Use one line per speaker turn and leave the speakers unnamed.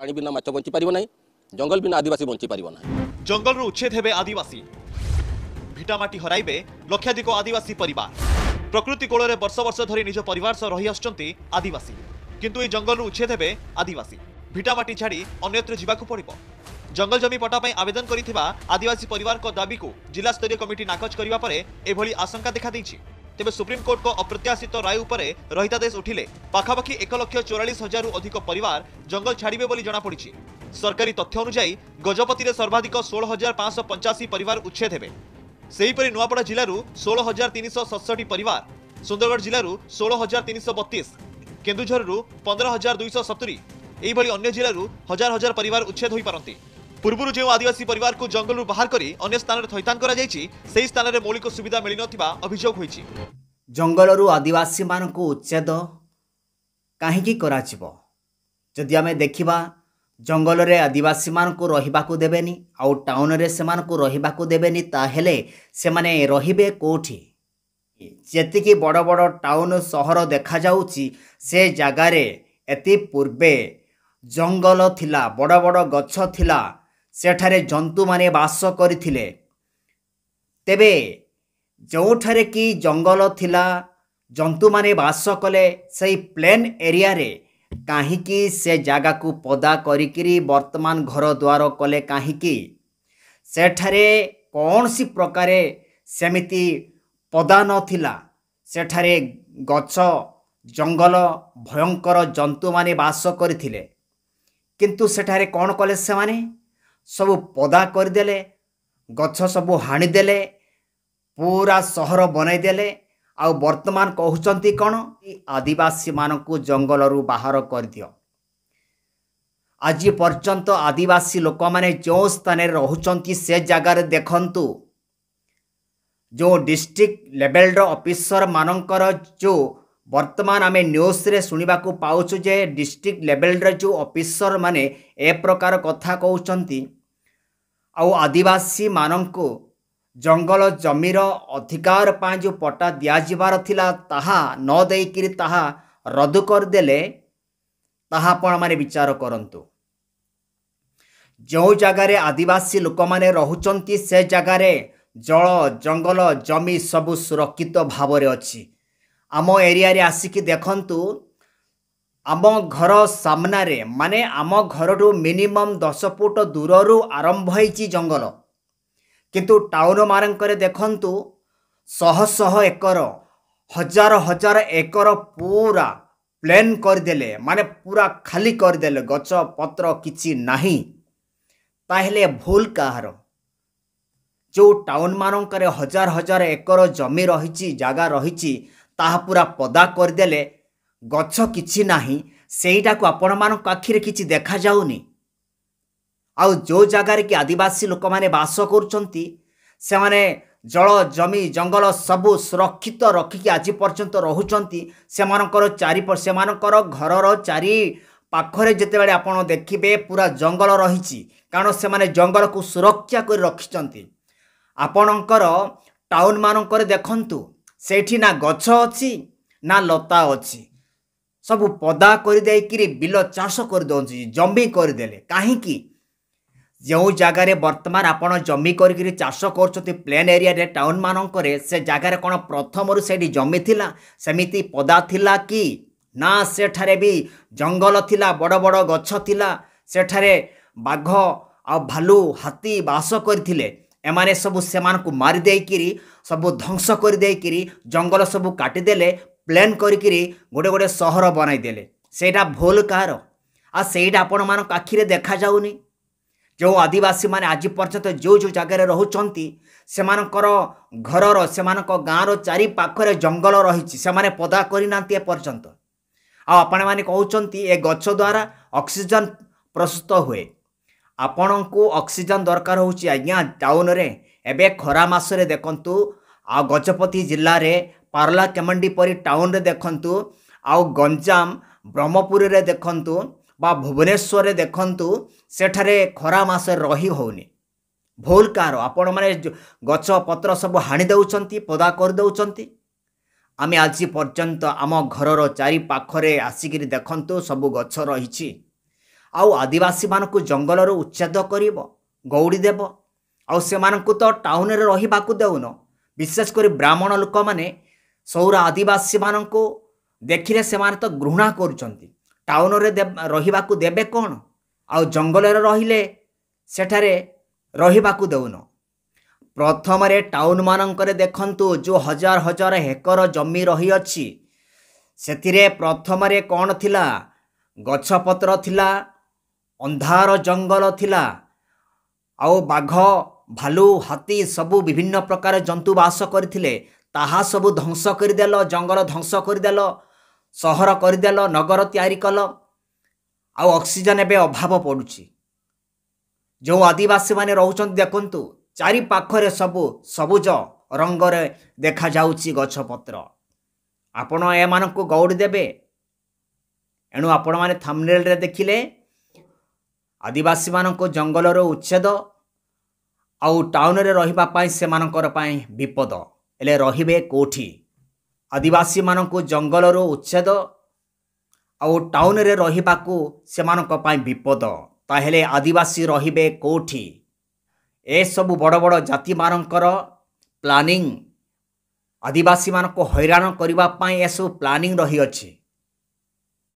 पानी बिना माछ बंची पारिबो नाही जंगल बिना आदिवासी बंची पारिबो नाही
जंगल रु उच्छेद हेबे आदिवासी भिटामाटी हराइबे लक्षाधिक आदिवासी परिवार प्रकृति कोल रे वर्ष वर्ष धरी निज परिवार सह रही आछंती आदिवासी किंतु ए जंगल रु उच्छेद हेबे आदिवासी भिटामाटी छाड़ी अन्यत्र जिबाकू पड़िबो जंगल जमी पट्टा पई आवेदन करिथिबा आदिवासी परिवार को दाबी को जिला स्तरीय कमिटी नाकच करिबा परे एभली आशंका देखा दैछि तेबे सुप्रीम कोर्ट को अप्रत्याशित राय उपरे रहितादेश उठिले पाखापाखि 1,44,000 अधिक परिवार जंगल छाड़िबे बोली जଣା पड़िछि सरकारी तथ्य अनुसार गजपति रे सर्वाधिक 16,585 परिवार उच्छेद हेबे सेहीपरि नुआपड़ा जिलू 16,367 परिवार सुंदरगढ़ जिलू 16,332 केन्दुझर 15,270 एहिभली अन्य जिलू हजार हजार परिवार उच्छेद होई पारंती पूर्व जो आदिवासी परिवार को जंगल बाहर करी अन्य स्थान में थैतान करा जायछि सेही स्थान में मौलिक सुविधा मिली नथिबा अभियोग होईछि
जंगलरू आदिवासी मानकु उच्छेद काहेकि कराजिबो जदि आमे देखिबा जंगल रे आदिवासी मानकु रहिबाकू देबेनी आउ टाउन रे से मानकु रहिबाकू देबेनी ताहेले से माने रहिबे कोठी जेतिकी बड़ बड़ टाउन सहर देखा जाउछि से जगह रे एति पूर्वे जंगल थिला बड़ बड़ गछ थिला सेठारे जंतु माने वास करथिले तेबे जोठारे कि जंगल थिला जंतु माने वास कले सही प्लेन एरिया रे काहीकि से जगह को पदा करिकिरी वर्तमान घर द्वार कले काहीकि सेठारे कौन सी प्रकारे सेमिति पदा नथिला सेठारे गछ जंगल भयंकर जंतु माने वास करथिले किंतु सेठारे कौन कले से माने सबु पदा करदेले गछ सबु हाणीदेले पूरा सहर बनईदेले आउ वर्तमान कहउचंती कौन आदिवासी मानकु जंगल रु बाहर कर दियो आज पर्यंत आदिवासी लोक माने जो स्थान रहुचंती से जगार देखंतु जो डिस्ट्रिक्ट लेवल रो ऑफिसर मानकर जो वर्तमान आमे न्यूज रे सुनिबा को पाउछु जे डिस्ट्रिक्ट लेवल रे जो ऑफिसर माने ए प्रकार कथा कहउचंती आउ आदिवासी मानंको जंगल जमीर अधिकार पा जो पट्टा दिया जिबार थिला ताहा न देइकिरी ताहा रद्द कर देले ताहा आपण माने विचार करंतु जो जगह रे आदिवासी लोक माने रहुचंती से जगह रे जल जंगल जमी सबु सुरक्षित भाव रे अछि आम एरिया रे आसिकी देखंतु आम घर सामना रे माने आम घर रु मिनिमम 10 फुट दूर रु आरंभ होईची जंगल किंतु टाउन मानकरे देखंतु शह शह एकर हजार हजार एकर पूरा प्लेन कर देले माने पूरा खाली कर देले गछ पत्र किछि नाही ताहेले भूल काहार जो टाउन मानकरे हजार हजार एकर जमी रहिची जागा रहिची ताहा पूरा पदा कर देले गछ किछि नाही सेईटा को आपण मानक आखिरे किछि देखा जाउनी आउ जो जगार कि आदिवासी लोक माने वास करुचंती से माने जल जमी जंगल सबु सुरक्षित रखिकी आज पर्यंत रहुचंती से मानकर चारि से मानकर घरर चारि पाखरे जेतेबेले आपण देखिबे पूरा जंगल रहिची कारण से माने जंगल को सुरक्षा कर रखिचंती आपणकर टाउन मानकर देखंतु सेठी ना गछ अछि ना लता अछि सब पदा कर देकिरी बिल चाष कर दउछि जमी कर देले काहेकि जो जगार वर्तमान आपण जमी करी चाष कर प्लेन एरिया रे टाउन मानकरे से जगार कौन प्रथम से जमी थिला सेमिति पदा थिला कि ना सेठारे भी जंगल थिला बड़ बड़ गछ थिला सेठारे बाघ आ भालू हाथी वास करथिले एमाने सबु सेमान को मारी देकिरी सबु ध्वंस कर देकिरी जंगल सबु काटी देले प्लेन करिकिरी गोटे गोटे सहर बनाई देले सेटा भूल कार आ सेटा आपण मान आखिरे देखा जाउनी जो आदिवासी माने आज पर्यंत जो जो जगह रहुचंती सेमानकर घरर सेमानक गाँर चारि पाखरे जंगल रहिछि सेमाने पदा करिनांती पर्यंत आ आपण माने कहउचंती ए गछ द्वारा ऑक्सीजन प्रस्तुत हुए आपण को ऑक्सीजन दरकार होची आज्ञा टाउन रे एबे खरा मास रे देखंतु आ गजपति जिल्ला रे पारला केमंडी परी टाउन रे देखंतु आ गंजाम ब्रह्मपुर रे देखंतु बा भुवनेश्वर रे देखंतु सेठारे खरा मास रही होनी भूल कार आपण माने गछ पत्र सब हाणी दउचंती पदा कर दउचंती आमे आज पर्यंत आम घरर चारि पाखरे आसिकिरी देखंतु सब गछ रहिछि ଆଉ ଆଦିବାସୀମାନଙ୍କୁ ଜଙ୍ଗଲରୁ ଉଚ୍ଛେଦ କରିବ, ଗୌଡ଼ି ଦେବ, ଆଉ ସେମାନଙ୍କୁ ତ ଟାଉନରେ ରହିବାକୁ ଦେଉନ। ବିଶେଷ କରି ବ୍ରାହ୍ମଣ ଲୋକମାନେ ସୌର ଆଦିବାସୀମାନଙ୍କୁ ଦେଖିଲେ ସେମାନେ ତ ଘୃଣା କରୁଛନ୍ତି। ଟାଉନରେ ରହିବାକୁ ଦେବେ କ'ଣ? ଆଉ ଜଙ୍ଗଲରେ ରହିଲେ ସେଠାରେ ରହିବାକୁ ଦେଉନ। ପ୍ରଥମରେ ଟାଉନମାନଙ୍କରେ ଦେଖନ୍ତୁ ଯେଉଁ ହଜାର ହଜାର ଏକର ଜମି ରହିଅଛି, ସେଥିରେ ପ୍ରଥମରେ କ'ଣ ଥିଲା? ଗଛପତ୍ର ଥିଲା, ଅନ୍ଧାର ଜଙ୍ଗଲ ଥିଲା, ଆଉ ବାଘ, ଭାଲୁ, ହାତୀ ସବୁ ବିଭିନ୍ନ ପ୍ରକାର ଜନ୍ତୁ ବାସ କରିଥିଲେ। ତାହା ସବୁ ଧ୍ୱଂସ କରିଦେଲ, ଜଙ୍ଗଲ ଧ୍ୱଂସ କରିଦେଲ, ସହର କରିଦେଲ, ନଗର ତିଆରି କଲ, ଆଉ ଅକ୍ସିଜେନ୍ ଏବେ ଅଭାବ ପଡ଼ୁଛି। ଯେଉଁ ଆଦିବାସୀମାନେ ରହୁଛନ୍ତି ଦେଖନ୍ତୁ, ଚାରି ପାଖରେ ସବୁ ସବୁଜ ରଙ୍ଗରେ ଦେଖାଯାଉଛି ଗଛପତ୍ର। ଆପଣ ଏମାନଙ୍କୁ ଗୌଡ଼ି ଦେବେ? ଏଣୁ ଆପଣମାନେ ଥମ୍ବନେଲରେ ଦେଖିଲେ ଆଦିବାସୀମାନଙ୍କୁ ଜଙ୍ଗଲରୁ ଉଚ୍ଛେଦ ଆଉ ଟାଉନରେ ରହିବା ପାଇଁ ସେମାନଙ୍କର ପାଇଁ ବିପଦ। ହେଲେ ରହିବେ କେଉଁଠି? ଆଦିବାସୀମାନଙ୍କୁ ଜଙ୍ଗଲରୁ ଉଚ୍ଛେଦ ଆଉ ଟାଉନରେ ରହିବାକୁ ସେମାନଙ୍କ ପାଇଁ ବିପଦ। ତାହେଲେ ଆଦିବାସୀ ରହିବେ କେଉଁଠି? ଏସବୁ ବଡ଼ ବଡ଼ ଜାତିମାନଙ୍କର ପ୍ଲାନିଂ, ଆଦିବାସୀମାନଙ୍କୁ ହଇରାଣ କରିବା ପାଇଁ ଏସବୁ ପ୍ଲାନିଂ ରହିଅଛି।